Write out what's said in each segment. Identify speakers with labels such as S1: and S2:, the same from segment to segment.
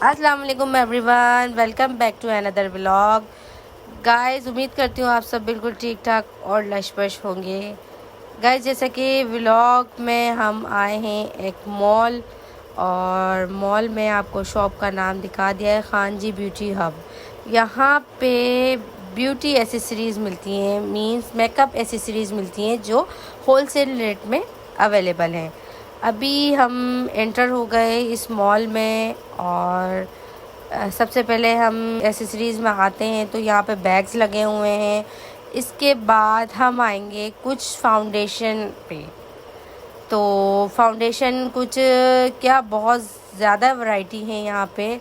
S1: अस्सलाम वालेकुम everyone, welcome back to another vlog. Guys, उम्मीद करती हूँ आप सब बिल्कुल ठीक ठाक और लशपश होंगे। गाइस, जैसा कि व्लॉग में हम आए हैं एक मॉल, और मॉल में आपको शॉप का नाम दिखा दिया है, खान जी ब्यूटी हब। यहाँ पे ब्यूटी एसेसरीज़ मिलती हैं, मींस मेकअप एसेसरीज़ मिलती हैं जो होलसेल रेट में अवेलेबल हैं। अभी हम एंटर हो गए इस मॉल में, और सबसे पहले हम एसेसरीज़ में आते हैं तो यहाँ पे बैग्स लगे हुए हैं। इसके बाद हम आएंगे कुछ फाउंडेशन पे। तो फाउंडेशन कुछ क्या, बहुत ज़्यादा वैरायटी है यहाँ पे,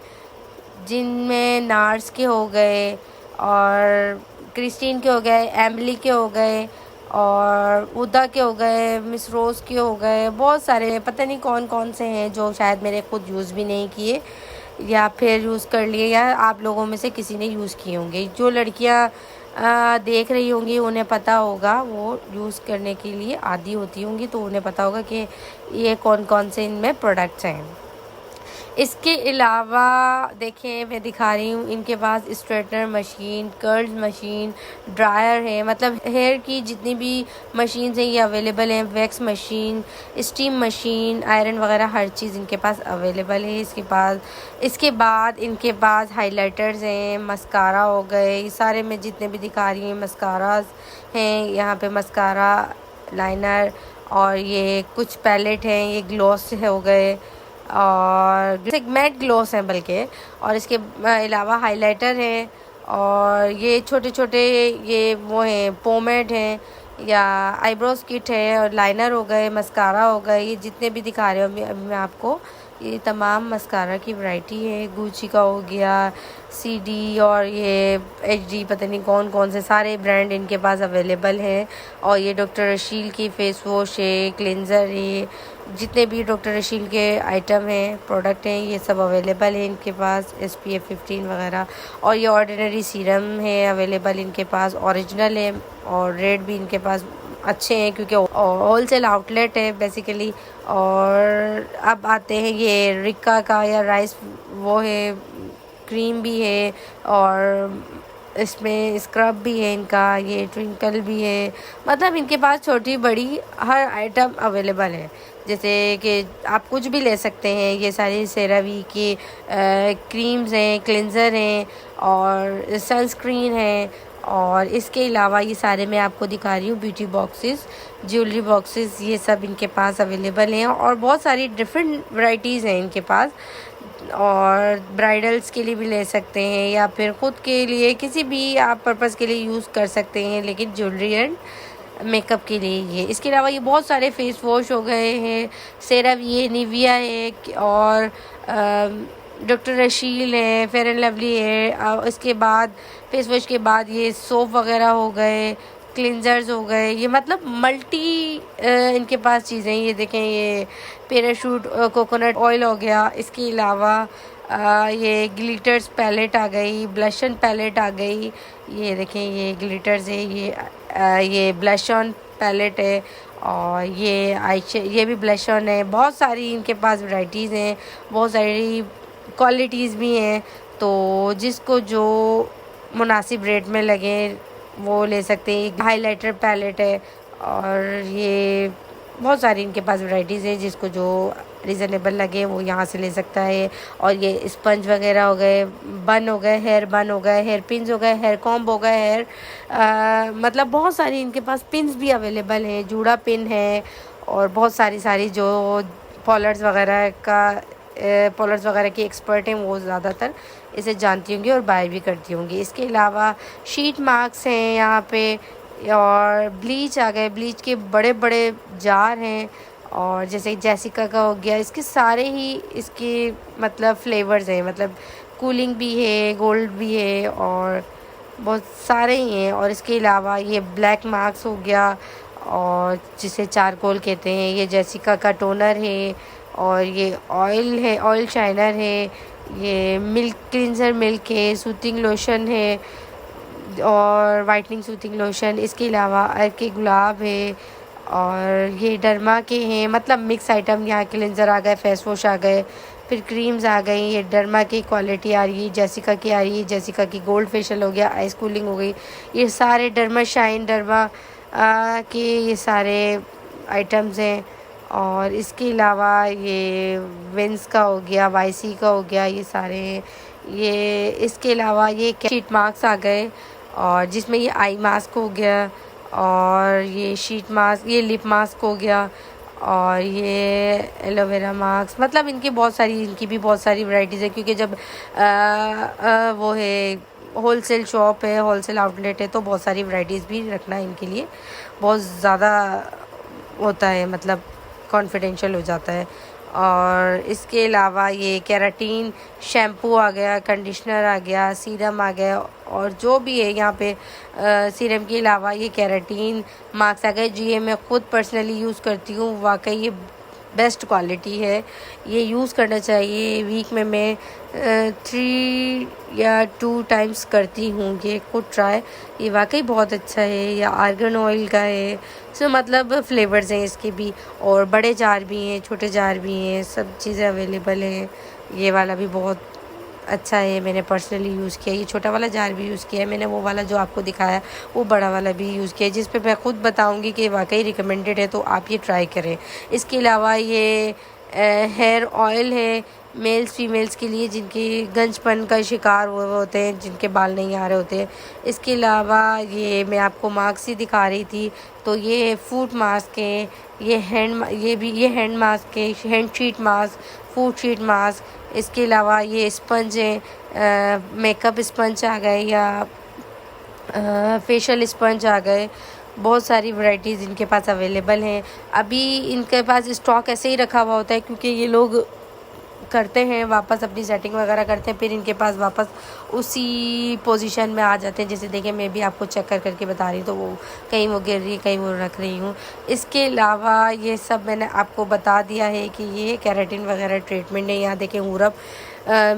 S1: जिनमें नार्स के हो गए, और क्रिस्टीन के हो गए, एमिली के हो गए, और उदा के हो गए, मिस रोज़ के हो गए। बहुत सारे, पता नहीं कौन कौन से हैं जो शायद मेरे खुद यूज़ भी नहीं किए, या फिर यूज़ कर लिए, या आप लोगों में से किसी ने यूज़ किए होंगे। जो लड़कियां देख रही होंगी उन्हें पता होगा, वो यूज़ करने के लिए आदी होती होंगी तो उन्हें पता होगा कि ये कौन कौन से इनमें प्रोडक्ट्स हैं। इसके अलावा देखें, मैं दिखा रही हूँ, इनके पास straightener machine, curl machine, dryer है, मतलब हेयर की जितनी भी मशीन्स हैं ये अवेलेबल हैं। Wax machine, steam machine, iron वगैरह हर चीज़ इनके पास अवेलेबल है। इसके बाद इनके पास हाइलाइटर्स हैं, मस्कारा हो गए, ये सारे मैं जितने भी दिखा रही हूँ मस्काराज हैं। यहाँ पे मस्कारा, लाइनर, और ये कुछ पैलेट हैं, ये ग्लॉस हो गए, और मैट ग्लॉस हैं बल्कि, और इसके अलावा हाइलाइटर है, और ये छोटे छोटे ये वो हैं पोमेड हैं, या आईब्रोज किट है, और लाइनर हो गए, मस्कारा हो गए। ये जितने भी दिखा रहे हो अभी मैं आपको, ये तमाम मस्कारा की वैरायटी है। गुची का हो गया, सीडी, और ये एचडी, पता नहीं कौन कौन से सारे ब्रांड इनके पास अवेलेबल हैं। और ये डॉक्टर रशील की फेस वॉश है, क्लिनज़र है, जितने भी डॉक्टर रशील के आइटम हैं, प्रोडक्ट हैं, ये सब अवेलेबल है इनके पास। SPF 15 वगैरह, और ये ऑर्डिनरी सीरम है अवेलेबल इनके पास, ओरिजिनल है, और रेट भी इनके पास अच्छे हैं क्योंकि होलसेल आउटलेट है बेसिकली। और अब आते हैं ये रिक्का का या राइस, वो है, क्रीम भी है, और इसमें स्क्रब भी है इनका, ये ट्विंकल भी है, मतलब इनके पास छोटी बड़ी हर आइटम अवेलेबल है। जैसे कि आप कुछ भी ले सकते हैं, ये सारी सेरावी की क्रीम्स हैं, क्लिनज़र हैं, और सनस्क्रीन है। और इसके अलावा ये सारे मैं आपको दिखा रही हूँ ब्यूटी बॉक्सेस, ज्वेलरी बॉक्सेस, ये सब इनके पास अवेलेबल हैं, और बहुत सारी डिफरेंट वैरायटीज़ हैं इनके पास। और ब्राइडल्स के लिए भी ले सकते हैं, या फिर ख़ुद के लिए किसी भी आप पर्पज़ के लिए यूज़ कर सकते हैं, लेकिन ज्वेलरी एंड मेकअप के लिए ये। इसके अलावा ये बहुत सारे फेस वॉश हो गए हैं, सेरावी है, निविया है, और डॉक्टर रशील है, फेयर एंड लवली है। इसके बाद फेस वॉश के बाद ये सोप वगैरह हो गए, क्लिनजर्स हो गए, ये मतलब मल्टी इनके पास चीज़ें। ये देखें, ये पैराशूट कोकोनट ऑयल हो गया। इसके अलावा ये ग्लिटर्स पैलेट आ गई, ब्लशन पैलेट आ गई। ये देखें, ये ग्लिटर्स है, ये ब्लश ऑन पैलेट है, और ये भी ब्लश ऑन है। बहुत सारी इनके पास वैरायटीज़ हैं, बहुत सारी क्वालिटीज़ भी हैं। तो जिसको जो मुनासिब रेट में लगे वो ले सकते हैं। हाइलाइटर पैलेट है, और ये बहुत सारी इनके पास वैरायटीज़ है, जिसको जो रीज़नेबल लगे वो यहाँ से ले सकता है। और ये स्पंज वगैरह हो गए, बन हो गए, हेयर बन हो गए, हेयर पिन्स हो गए, हेयर कॉम्ब हो गए, मतलब बहुत सारी इनके पास पिन्स भी अवेलेबल हैं, जूड़ा पिन है, और बहुत सारी जो पॉलर्स वगैरह की एक्सपर्ट हैं वो ज़्यादातर इसे जानती होंगी और बाय भी करती होंगी। इसके अलावा शीट मार्क्स हैं यहाँ पे, और ब्लीच आ गए, ब्लीच के बड़े बड़े जार हैं, और जैसे जेसिका का हो गया, इसके सारे ही इसके मतलब फ्लेवर्स हैं, मतलब कूलिंग भी है, गोल्ड भी है, और बहुत सारे ही हैं। और इसके अलावा ये ब्लैक मार्क्स हो गया, और जिसे चारकोल कहते हैं, ये जेसिका का टोनर है, और ये ऑयल है, ऑयल शाइनर है, ये मिल्क क्लिनजर मिल्क है, सूथिंग लोशन है, और वाइटनिंग सूथिंग लोशन। इसके अलावा अर्क के गुलाब है, और ये डरमा के हैं, मतलब मिक्स आइटम। यहाँ क्लिनजर आ गए, फेस वॉश आ गए, फिर क्रीम्स आ गई, ये डर्मा की क्वालिटी आ रही है, जेसिका की आ रही है, जेसिका की गोल्ड फेशियल हो गया, आइस कूलिंग हो गई, ये सारे डर्मा शाइन, डर्मा के ये सारे आइटम्स हैं। और इसके अलावा ये विंस का हो गया, वाईसी का हो गया, ये सारे हैं। ये इसके अलावा ये शीट मास्क आ गए, और जिसमें ये आई मास्क हो गया, और ये शीट मास्क, ये लिप मास्क हो गया, और ये एलोवेरा मास्क। मतलब इनकी भी बहुत सारी वैरायटीज़ है, क्योंकि जब वो है होलसेल शॉप है, होलसेल आउटलेट है, तो बहुत सारी वैरायटीज़ भी रखना इनके लिए बहुत ज़्यादा होता है, मतलब कॉन्फिडेंशियल हो जाता है। और इसके अलावा ये केराटिन शैम्पू आ गया, कंडीशनर आ गया, सीरम आ गया, और जो भी है यहाँ पे सीरम के अलावा ये केराटिन मास्क आ गए, जो ये मैं ख़ुद पर्सनली यूज़ करती हूँ। वाकई ये बेस्ट क्वालिटी है, ये यूज़ करना चाहिए। वीक में मैं 3 या 2 टाइम्स करती हूँ ये खुद ट्राई। ये वाकई बहुत अच्छा है। या आर्गन ऑयल का है, सो मतलब फ्लेवर्स हैं इसके भी, और बड़े जार भी हैं, छोटे जार भी हैं, सब चीज़ें अवेलेबल हैं। ये वाला भी बहुत अच्छा है, मैंने पर्सनली यूज़ किया। ये छोटा वाला जार भी यूज़ किया है मैंने, वो वाला जो आपको दिखाया वो बड़ा वाला भी यूज़ किया है, जिस पे मैं ख़ुद बताऊंगी कि वाकई रिकमेंडेड है, तो आप ये ट्राई करें। इसके अलावा ये हेयर ऑयल है मेल्स फीमेल्स के लिए, जिनकी गंजपन का शिकार हुए होते हैं, जिनके बाल नहीं आ रहे होते हैं। इसके अलावा ये मैं आपको मास्क ही दिखा रही थी, तो ये फूट मास्क है, ये हैंड मास्क है, हैंड शीट मास्क, फूट शीट मास्क। इसके अलावा ये स्पंज है, मेकअप स्पंज आ गए, या फेशियल स्पंज आ गए। बहुत सारी वैरायटीज़ इनके पास अवेलेबल हैं। अभी इनके पास स्टॉक ऐसे ही रखा हुआ होता है, क्योंकि ये लोग करते हैं वापस अपनी सेटिंग वगैरह करते हैं, फिर इनके पास वापस उसी पोजीशन में आ जाते हैं। जैसे देखिए, मैं भी आपको चेक करके बता रही हूँ, तो वो कहीं वो गिर रही है, कहीं वो रख रही हूँ। इसके अलावा ये सब मैंने आपको बता दिया है कि ये केराटिन वगैरह ट्रीटमेंट है। यहाँ देखें, उरब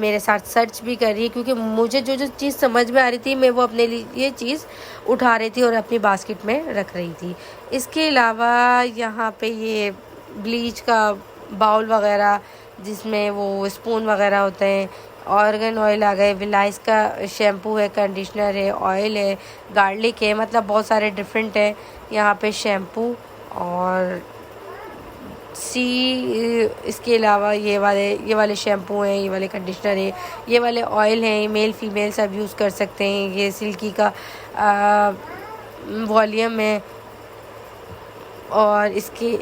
S1: मेरे साथ सर्च भी कर रही है, क्योंकि मुझे जो जो चीज़ समझ में आ रही थी, मैं वो अपने लिए ये चीज़ उठा रही थी और अपनी बास्केट में रख रही थी। इसके अलावा यहाँ पे ये ब्लीच का बाउल वगैरह, जिसमें वो स्पून वगैरह होते हैं। ऑर्गन ऑयल आ गए, विलाइस का शैम्पू है, कंडीशनर है, ऑयल है, गार्लिक है, मतलब बहुत सारे डिफरेंट है यहाँ पे शैम्पू। और इसके अलावा ये वाले शैम्पू हैं, ये वाले कंडीशनर है, ये वाले ऑयल हैं, मेल फीमेल सब यूज़ कर सकते हैं। ये सिल्की का वॉल्यूम है। और इसके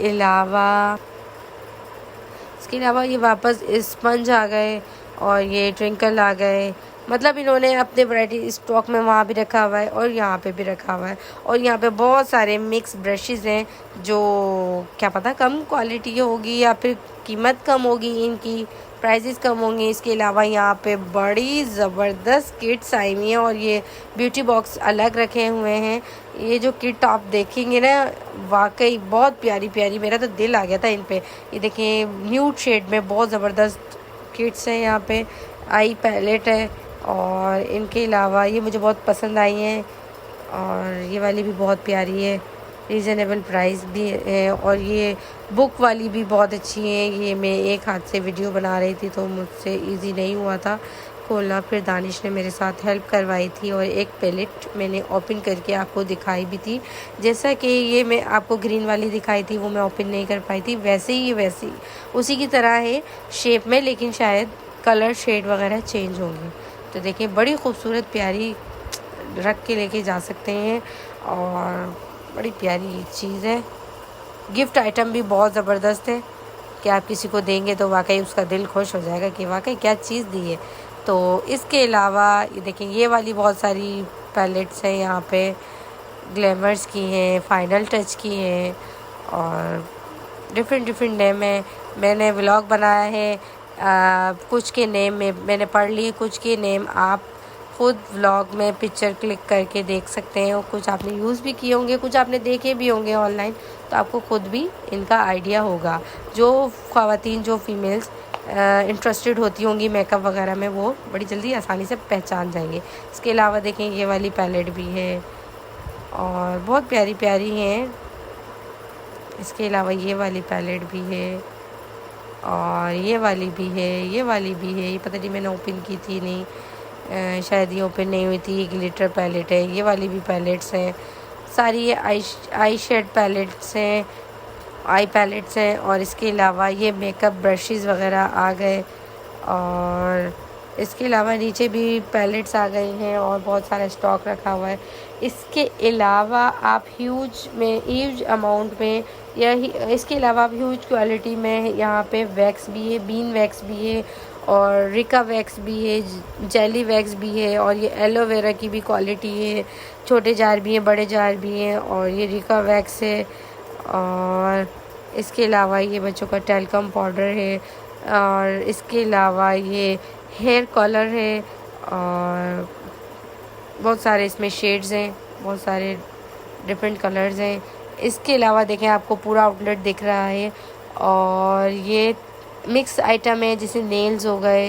S1: अलावा ये वापस स्पंज आ गए, और ये ट्विंकल आ गए। मतलब इन्होंने अपने वैरायटी स्टॉक में वहाँ भी रखा हुआ है और यहाँ पे भी रखा हुआ है। और यहाँ पे बहुत सारे मिक्स ब्रशेज़ हैं, जो क्या पता कम क्वालिटी होगी या फिर कीमत कम होगी, इनकी प्राइसेस कम होंगे। इसके अलावा यहाँ पे बड़ी ज़बरदस्त किट्स आई हुई हैं, और ये ब्यूटी बॉक्स अलग रखे हुए हैं। ये जो किट आप देखेंगे ना, वाकई बहुत प्यारी प्यारी, मेरा तो दिल आ गया था इन पे। ये देखें, न्यूड शेड में बहुत ज़बरदस्त किट्स हैं। यहाँ पे आई पैलेट है, और इनके अलावा ये मुझे बहुत पसंद आई हैं, और ये वाली भी बहुत प्यारी है, रीज़नेबल प्राइस भी है। और ये बुक वाली भी बहुत अच्छी है। ये मैं एक हाथ से वीडियो बना रही थी, तो मुझसे इजी नहीं हुआ था खोलना, फिर दानिश ने मेरे साथ हेल्प करवाई थी। और एक पैलेट मैंने ओपन करके आपको दिखाई भी थी, जैसा कि ये मैं आपको ग्रीन वाली दिखाई थी, वो मैं ओपन नहीं कर पाई थी। वैसे ही उसी की तरह है शेप में, लेकिन शायद कलर शेड वगैरह चेंज होंगे। तो देखिए, बड़ी खूबसूरत प्यारी, रख के लेके जा सकते हैं, और बड़ी प्यारी चीज़ है। गिफ्ट आइटम भी बहुत ज़बरदस्त है कि आप किसी को देंगे तो वाकई उसका दिल खुश हो जाएगा कि वाकई क्या चीज़ दी है। तो इसके अलावा ये देखिए, ये वाली बहुत सारी पैलेट्स हैं यहाँ पे, ग्लैमर्स की हैं, फाइनल टच की हैं, और डिफरेंट नेम है। मैंने व्लॉग बनाया है, कुछ के नेम में मैंने पढ़ लिए, कुछ के नेम आप खुद व्लॉग में पिक्चर क्लिक करके देख सकते हैं। और कुछ आपने यूज़ भी किए होंगे, कुछ आपने देखे भी होंगे ऑनलाइन, तो आपको खुद भी इनका आइडिया होगा। जो ख़वातीन, जो फीमेल्स इंटरेस्टेड होती होंगी मेकअप वगैरह में, वो बड़ी जल्दी आसानी से पहचान जाएंगे। इसके अलावा देखें, ये वाली पैलेट भी है, और बहुत प्यारी प्यारी हैं। इसके अलावा ये वाली पैलेट भी है, और ये वाली भी है, ये वाली भी है। ये पता नहीं मैंने ओपन की थी नहीं, शायद ये ओपन नहीं हुई थी। ये ग्लिटर पैलेट है। ये वाली भी पैलेट्स हैं सारी। ये आई शेड पैलेट्स हैं, आई पैलेट्स हैं। और इसके अलावा ये मेकअप ब्रशेज़ वगैरह आ गए। और इसके अलावा नीचे भी पैलेट्स आ गए हैं और बहुत सारा स्टॉक रखा हुआ है। इसके अलावा आप ह्यूज अमाउंट में इसके अलावा आप ह्यूज क्वालिटी में यहाँ पे वैक्स भी है, बीन वैक्स भी है और रिका वैक्स भी है, जेली वैक्स भी है। और ये एलोवेरा की भी क्वालिटी है, छोटे जार भी हैं, बड़े जार भी हैं। और ये रिका वैक्स है। और इसके अलावा ये बच्चों का टेल्कम पाउडर है। और इसके अलावा ये हेयर कलर है। और बहुत सारे इसमें शेड्स हैं, बहुत सारे डिफरेंट कलर्स हैं। इसके अलावा देखें आपको पूरा आउटलेट दिख रहा है। और ये मिक्स आइटम है, जैसे नेल्स हो गए।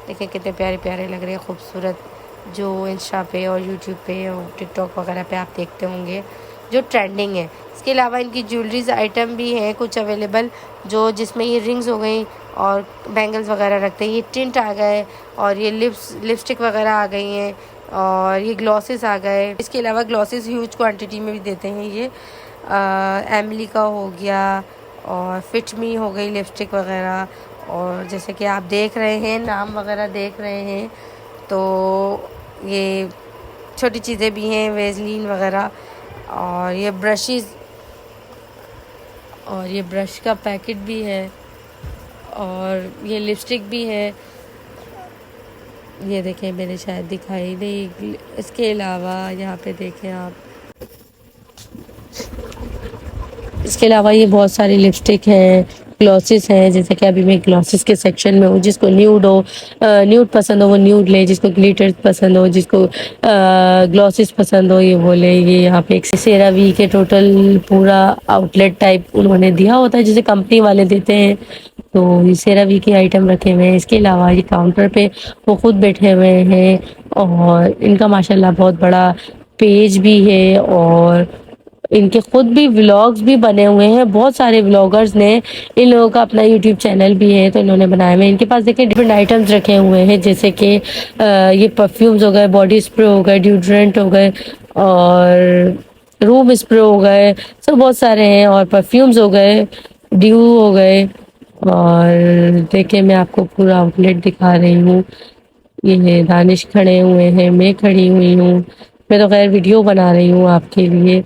S1: देखें कितने प्यारे प्यारे लग रहे हैं, खूबसूरत, जो इंस्टा पे और यूट्यूब पे और टिकटॉक वगैरह पे आप देखते होंगे, जो ट्रेंडिंग है। इसके अलावा इनकी ज्वेलरीज आइटम भी हैं कुछ अवेलेबल, जो जिसमें ये रिंग्स हो गई और बैंगल्स वगैरह रखते हैं। ये टिंट आ गए और ये लिपस्टिक वगैरह आ गई हैं और ये ग्लॉसेस आ गए। इसके अलावा ग्लॉसेस ह्यूज क्वांटिटी में भी देते हैं। ये एमिली का हो गया और फिट मी हो गई लिपस्टिक वगैरह। और जैसे कि आप देख रहे हैं, नाम वगैरह देख रहे हैं, तो ये छोटी चीज़ें भी हैं, वेजलिन वगैरह। और ये ब्रशेज़ और ये ब्रश का पैकेट भी है और ये लिपस्टिक भी है। ये देखें, मैंने शायद दिखाई नहीं। इसके अलावा यहाँ पे देखें आप, इसके अलावा ये बहुत सारी लिपस्टिक हैं, ग्लॉसेस हैं। जैसे कि अभी मैं ग्लॉसेस के सेक्शन में हूँ। जिसको न्यूड पसंद हो वो न्यूड ले, जिसको ग्लिटर्स पसंद हो, जिसको ग्लॉसेस पसंद हो ये वो ले। ये यहाँ पे एक सेरावी के टोटल पूरा आउटलेट टाइप उन्होंने दिया होता है, जैसे कंपनी वाले देते हैं। तो ये सेरावी के आइटम रखे हुए हैं। इसके अलावा ये काउंटर पे वो खुद बैठे हुए हैं और इनका माशाल्लाह बहुत बड़ा पेज भी है और इनके खुद भी व्लॉग्स भी बने हुए हैं। बहुत सारे व्लॉगर्स ने, इन लोगों का अपना यूट्यूब चैनल भी है, तो इन्होंने बनाए हुए हैं। इनके पास देखिए डिफरेंट आइटम्स रखे हुए हैं, जैसे कि ये परफ्यूम्स हो गए, बॉडी स्प्रे हो गए, डिओड्रेंट हो गए और रूम स्प्रे हो गए, सब बहुत सारे हैं। और परफ्यूम्स हो गए, ड्यू हो गए। और देखिए मैं आपको पूरा आउटलेट दिखा रही हूँ। ये दानिश खड़े हुए हैं, मैं खड़ी हुई हूँ। मैं तो खैर वीडियो बना रही हूँ आपके लिए।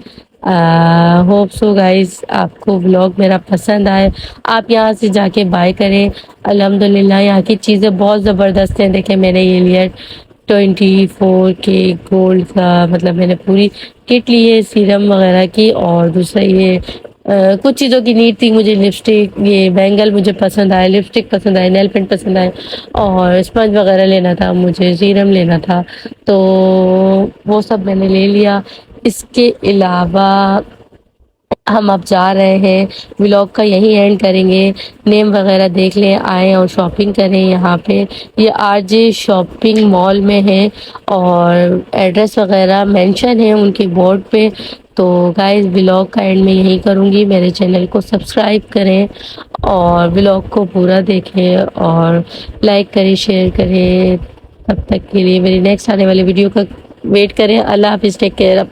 S1: होप सो गाइस आपको व्लॉग मेरा पसंद आए, आप यहाँ से जाके बाय करें। अल्हम्दुलिल्लाह यहाँ की चीज़ें बहुत ज़बरदस्त हैं। देखें मैंने ये लिया 24K गोल्ड का, मतलब मैंने पूरी किट ली है सीरम वगैरह की। और दूसरा ये कुछ चीज़ों की नीड थी मुझे, लिपस्टिक, ये बैंगल मुझे पसंद आए, लिपस्टिक पसंद आए, नेल पेंट पसंद आए और स्पंज वगैरह लेना था मुझे, सीरम लेना था, तो वो सब मैंने ले लिया। इसके अलावा हम अब जा रहे हैं, व्लॉग का यही एंड करेंगे। नेम वगैरह देख लें, आएँ और शॉपिंग करें यहाँ पे। ये आरजे शॉपिंग मॉल में है और एड्रेस वगैरह मेंशन है उनके बोर्ड पे। तो गाइस व्लॉग का एंड में यही करूँगी। मेरे चैनल को सब्सक्राइब करें और व्लॉग को पूरा देखें और लाइक करें, शेयर करें। तब तक के लिए मेरी नेक्स्ट आने वाली वीडियो का वेट करें। अल्लाह हाफिज़, टेक केयर।